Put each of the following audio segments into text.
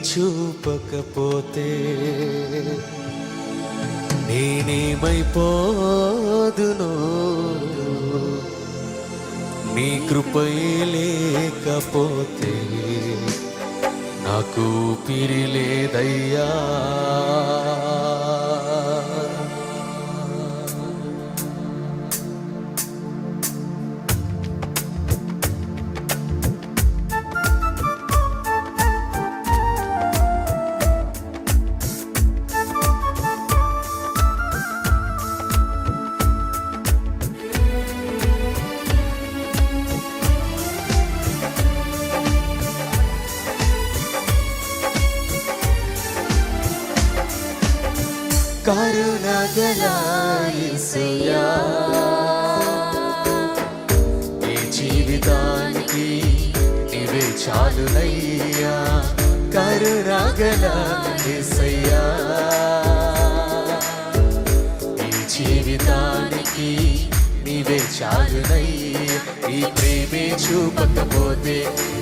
చూపకపోతే నేనేమైపోదును, నీ కృపయే లేకపోతే నాకు ఊపిరి లేదయ్యా. కరుణగల యేసయ్యా, ఈ జీవితానికి నీవే చాలునయ్యా. కరుణగల యేసయ్యా, ఈ జీవితానికి నీవే చాలునయ్యా. ఈ ప్రేమే చూపకపోతే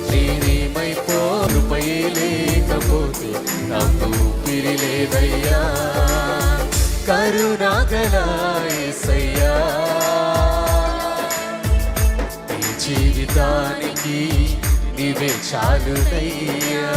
నేనేమైపోరుపై లేకపోతే నాకు ఊపిరి లేదయ్యా. కరుణగల యేసయ్యా, ఈ జీవితానికి నీవే చాలునయ్యా.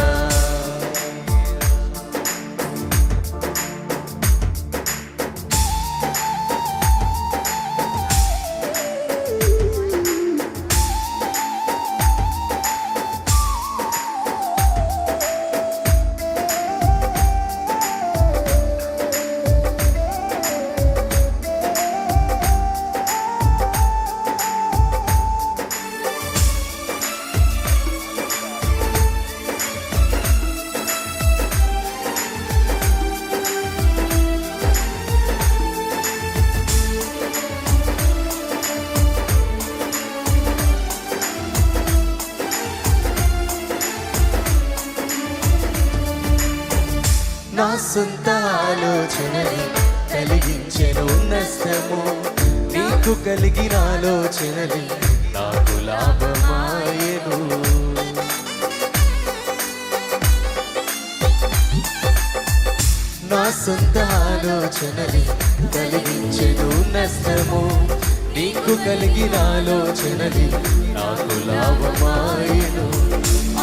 నా సొంత ఆలోచనని కలిగించెను నష్టము, నీకు కలిగిన ఆలోచనని నాకు లాభమాయెను. నా సొంత ఆలోచనని కలిగించెను నష్టము, నీకు కలిగిన ఆలోచనని నాకు లాభమాయెను.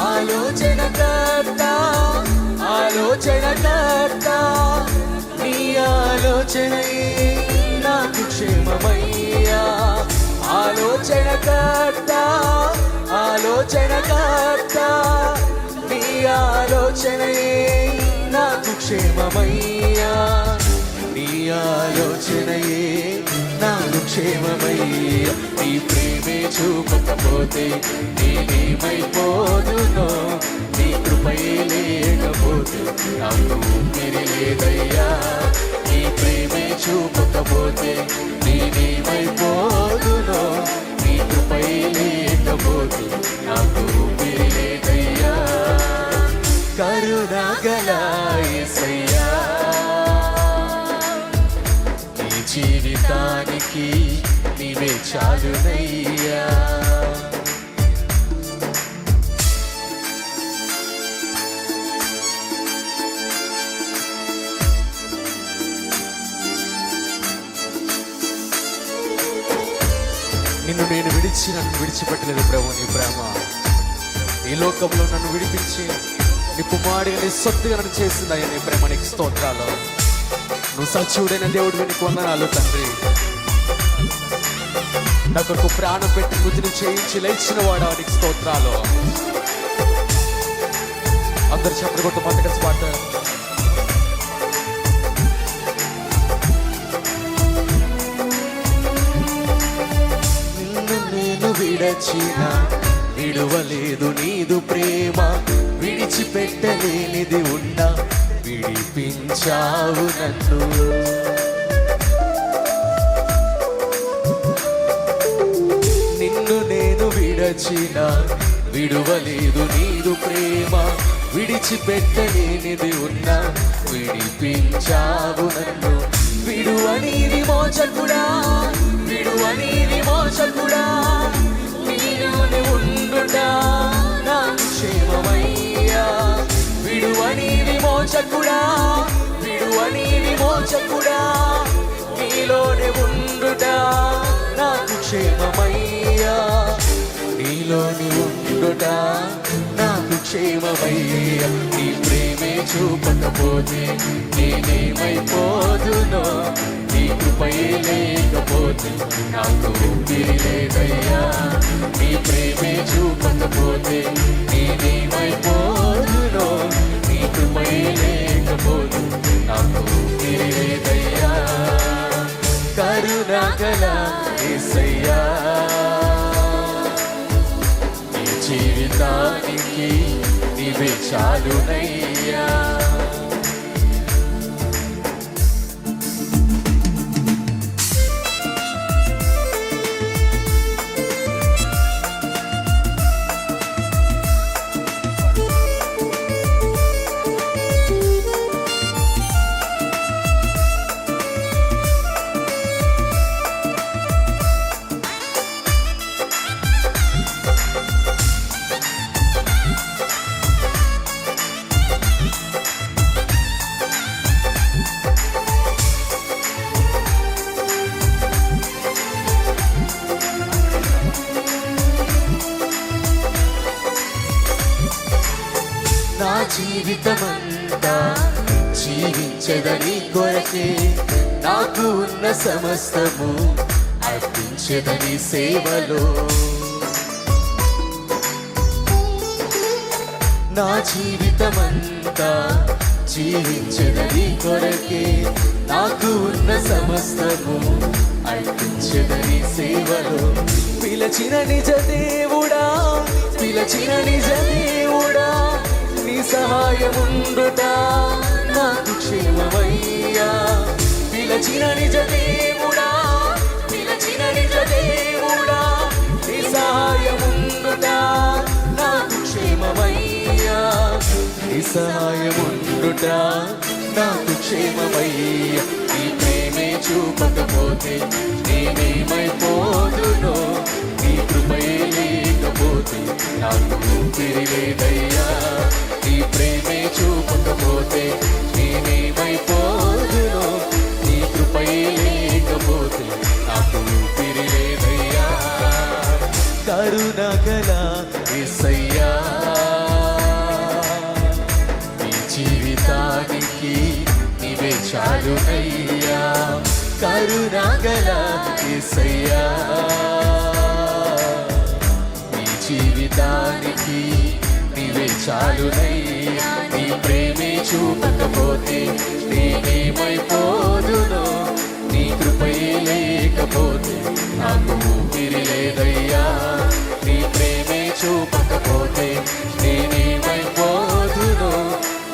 ఆలోచనకర్త నీ ఆలోచనయే నాకు క్షేమమయ్యా. ఆలోచనకర్త నీ ఆలోచనయే నాకు క్షేమమయ్యా. నీ ఆలోచనయే నాకు క్షేమమయ్యా. నీ ప్రేమే చూపకపోతే నేనేమైపోదునో, నీ కృపయే లేకపోతే నాకు ఊపిరి లేదయ్యా. నీ ప్రేమే చూపకపోతే నేనేమైపోదునో, నీ కృపయే లేకపోతే నాకు ఊపిరి లేదయ్యా. కరుణగల యేసయ్యా, ఈ జీవితానికి నీవే చాలునయ్యా. నిన్ను నేను నన్ను విడిచిపెట్టలేదు ప్రభు. నీ ప్రేమ ఈ లోకంలో నన్ను విడిపించి నీ కుమారుడిగా నీ సొత్తుగా నన్ను చేసిందయ్యా. నీ ప్రేమ నీకు స్తోత్రాలు. నువ్వు సజీవుడైన దేవుడివి, నీకు వందనాలు తండ్రి. నా కొరకు ప్రాణం పెట్టి మృతిని చేయించి లేచిన వాడా, నీకు స్తోత్రాలు. అందరు చెప్పలు కొట్టు మొదటి పాట. విడచిన విడువలేదు నీదు ప్రేమ, విడిచిపెట్టలేనిది ఉన్నా విడిపించావు నన్ను. నిన్ను నేను విడచిన విడువలేదు నీదు ప్రేమ, విడిచిపెట్టలేనిది ఉన్నా విడిపించావు నన్ను. విడువని విమోచకుడా, విడువని విమోచకుడా, నీలోనే ఉండుట నాకు క్షేమమయ్యా. విడువని విమోచకుడా, విడువని విమోచకుడా, నీలోనే ఉండుట నాకు క్షేమమయ్యా, నీలోని ఉండుట నాకు క్షేమమయ్యా. నీ ప్రేమే చూపకపోతే నేనేమైపోదునో, నీ కృపయే లేకపోతే నాకు ఊపిరి లేదయ్యా. నీ ప్రేమే చూపకపోతే నేనేమైపోదునో, నీ కృపయే లేకపోతే నాకు ఊపిరి లేదయ్యా. కరుణగల యేసయ్యా, నీ జీవితానికి నీవే చాలునయ్యా. నా జీవితమంతా జీవించదని కొరకే, నాకు ఉన్న సమస్తము అర్పించదని సేవలో. నా జీవితమంతా జీవించదని కొరకే, నాకు ఉన్న సమస్తము అర్పించదని సేవలో. పిలచిన నిజ దేవుడా, పిలచిన నిజ దేవుడా, నీ సహాయముండుట నాకు క్షేమమయ్యా. పిలచిన నిజ దేవుడా, పిలచిన నిజ దేవుడా, నీ సహాయముండుట నాకు క్షేమమయ్యా. నీ సహాయముండుట నాకు క్షేమమయ్యా. నీ ప్రేమే చూపకపోతే నేనేమైపోదునో, నీ కృపయే లేకపోతే నాకు ఊపిరి లేదయ్యా. నీ ప్రేమే చూపకపోతే నేనేమైపోదునో, నీ కృపయే లేకపోతే నాకు ఊపిరి లేదయ్యా. కరుణగల యేసయ్యా, నీ జీవితానికి నీవే చాలునయ్యా. కరుణగల యేసయ్యా, నీ జీవితానికి నీవే చాలునయ్యా. నీ ప్రేమే చూపకపోతే నేనేమైపోదునో, నీ కృపయే లేకపోతే నాకు ఊపిరి లేదయ్యా. నీ ప్రేమే చూపకపోతే నేనేమైపోదునో,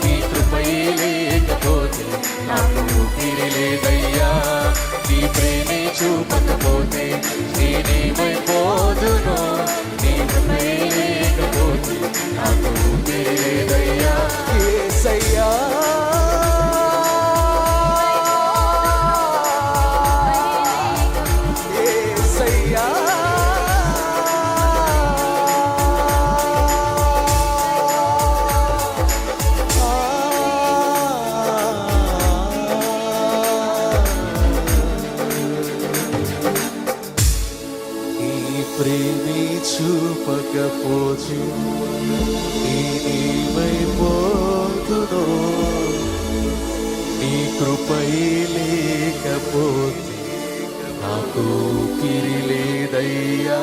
నీ కృపయే లేకపోతే నాకు ఊపిరి లేదయ్యా. నీ ప్రేమే చూపకపోతే నేనేమైపోదునో, నీ కృపయే లేకపోతే నాకు ఊపిరి లేదయ్యా. యేసయ్యా, యేసయ్యా, ప్రేమే చూపకపోతే నేనేమైపోతునో, నీ కృపయే లేకపోతే నాకు ఊపిరి లేదయ్యా.